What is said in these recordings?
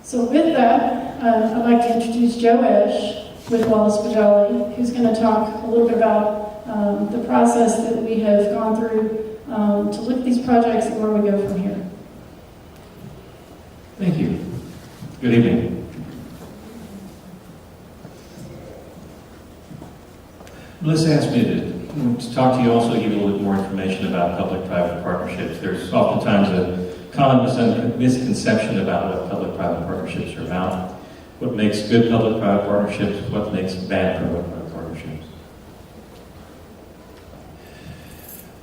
So with that, I'd like to introduce Joe Esch with Wallace Bajali, who's going to talk a little bit about the process that we have gone through to look at these projects and where we go from here. Thank you. Good evening. Melissa asked me to talk to you also, give you a little bit more information about public-private partnerships. There's oftentimes a common misconception about what public-private partnerships are about, what makes good public-private partnerships, what makes bad public-private partnerships.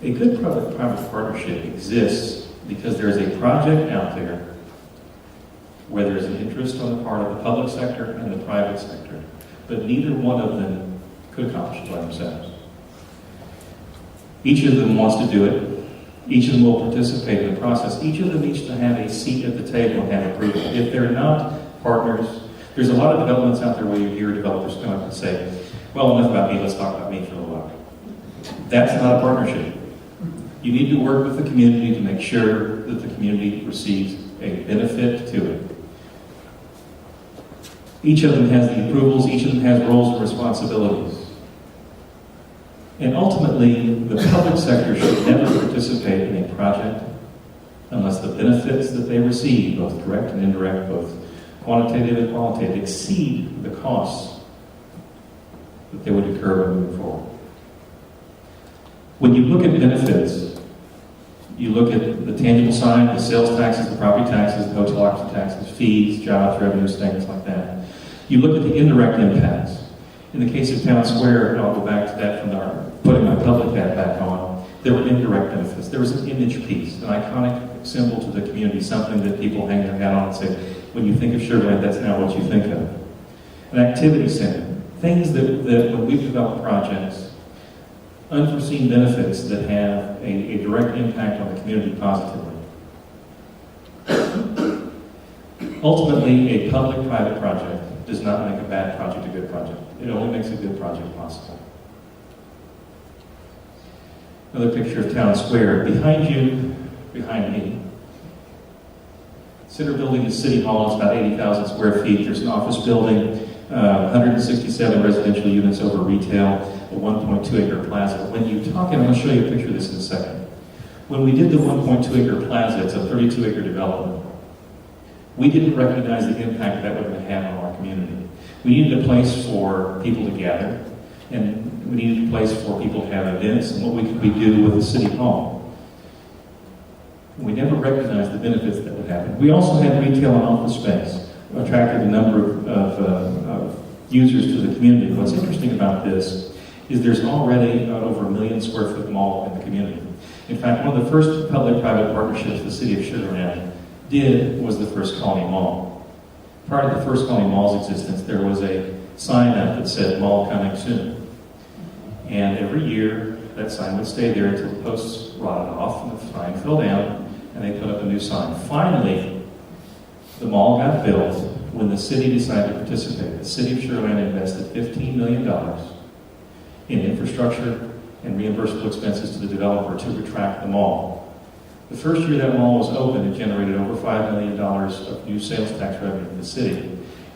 A good public-private partnership exists because there's a project out there where there's an interest on the part of the public sector and the private sector, but neither one of them could accomplish it by themselves. Each of them wants to do it. Each of them will participate in the process. Each of them needs to have a seat at the table and have approval. If they're not partners, there's a lot of developments out there where you hear developers come up and say, well, enough about me, let's talk about me for a little while. That's not a partnership. You need to work with the community to make sure that the community receives a benefit to it. Each of them has the approvals, each of them has roles and responsibilities. And ultimately, the public sector should never participate in a project unless the benefits that they receive, both direct and indirect, both quantitative and qualitative, exceed the costs that they would incur when moving forward. When you look at benefits, you look at the tangible side, the sales taxes, the property taxes, the hotel occupancy taxes, fees, jobs, revenues, things like that. You look at the indirect impacts. In the case of Town Square, and I'll go back to that from putting my public hat back on, there were indirect benefits. There was an image piece, an iconic symbol to the community, something that people hang their hat on and say, when you think of Sugar Land, that's not what you think of. An activity center, things that when we've developed projects, unforeseen benefits that have a direct impact on the community positively. Ultimately, a public-private project does not make a bad project a good project. It only makes a good project possible. Another picture of Town Square. Behind you, behind me, center building is City Hall. It's about 80,000 square feet. There's an office building, 167 residential units over retail, a 1.2-acre plaza. When you talk, and I'm going to show you a picture of this in a second. When we did the 1.2-acre plaza, it's a 32-acre development. We didn't recognize the impact that would have on our community. We needed a place for people to gather, and we needed a place for people to have events, and what could we do with the City Hall? We never recognized the benefits that would happen. We also had retail and office space, attracted a number of users to the community. What's interesting about this is there's already over 1 million square foot mall in the community. In fact, one of the first public-private partnerships the City of Sugar Land did was the First Colony Mall. Prior to the First Colony Mall's existence, there was a sign up that said, "Mall coming soon." And every year, that sign would stay there until the posts rotted off and the sign fell down, and they put up a new sign. Finally, the mall got built when the city decided to participate. The City of Sugar Land invested $15 million in infrastructure and reimbursable expenses to the developer to retract the mall. The first year that mall was open, it generated over $5 million of new sales tax revenue in the city.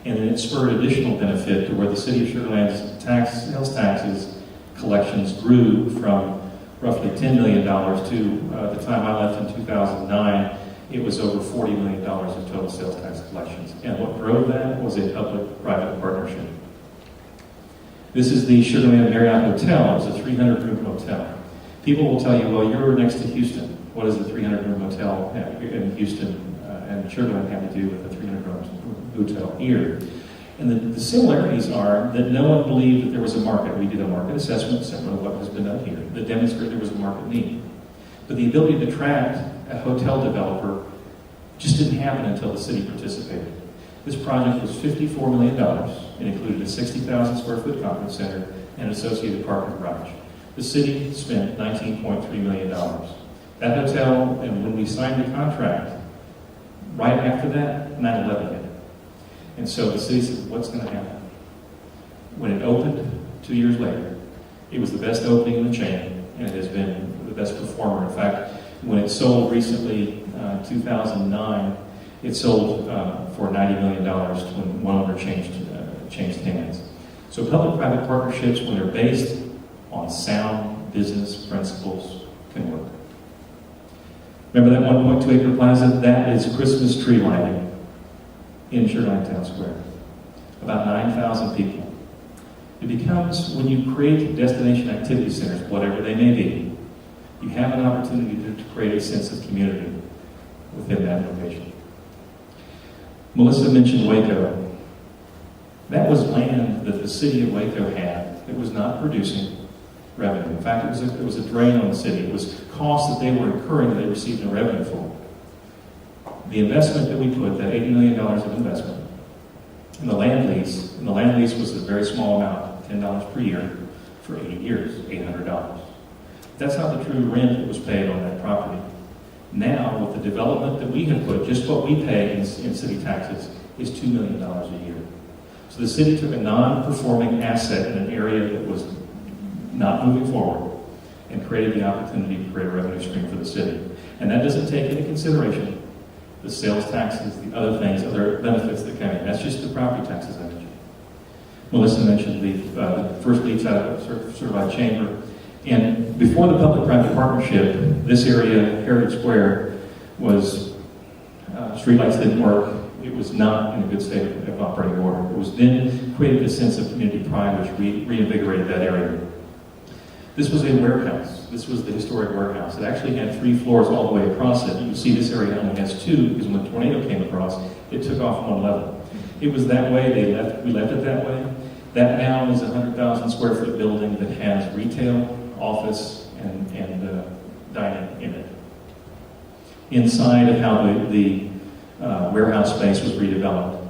And then it spurred additional benefit to where the City of Sugar Land's sales taxes collections grew from roughly $10 million to, the time I left in 2009, it was over $40 million of total sales tax collections. And what drove that was a public-private partnership. This is the Sugar Land Marriott Hotel. It's a 300-room hotel. People will tell you, well, you're next to Houston. What does the 300-room hotel in Houston and Sugar Land have to do with the 300-room hotel here? And the similarities are that no one believed that there was a market. We did a market assessment, similar to what has been done here, that demonstrated there was a market need. But the ability to attract a hotel developer just didn't happen until the city participated. This project was $54 million. It included a 60,000 square foot conference center and associated parking garage. The city spent $19.3 million. That hotel, and when we signed the contract, right after that, 9/11 hit. And so the city said, what's going to happen? When it opened 2 years later, it was the best opening in the chain, and it has been the best performer. In fact, when it sold recently, 2009, It sold for $90 million when one owner changed hands. So public-private partnerships, when they're based on sound business principles, can work. Remember that 1.2 acre plaza? That is Christmas tree lighting in Sugarland Town Square. About 9,000 people. It becomes, when you create destination activity centers, whatever they may be, you have an opportunity to create a sense of community within that location. Melissa mentioned Waco. That was land that the city of Waco had that was not producing revenue. In fact, it was a drain on the city. It was costs that they were incurring that they received no revenue for. The investment that we put, that $80 million of investment, in the land lease, and the land lease was a very small amount, $10 per year for 80 years, $800. That's not the true rent that was paid on that property. Now, with the development that we have put, just what we pay in city taxes is $2 million a year. So the city took a non-performing asset in an area that was not moving forward and created the opportunity to create a revenue stream for the city. And that doesn't take into consideration the sales taxes, the other things, other benefits that come in. That's just the property taxes I mentioned. Melissa mentioned the first leads out of a certified chamber. And before the public-private partnership, this area, Heritage Square, was, streetlights didn't work. It was not in a good state of operating order. It was then created a sense of community pride, which reinvigorated that area. This was a warehouse. This was the historic warehouse. It actually had 3 floors all the way across it. You can see this area only has 2 because when the tornado came across, it took off one level. It was that way. We left it that way. That now is a 100,000 square foot building that has retail, office, and dining in it. Inside of how the warehouse space was redeveloped.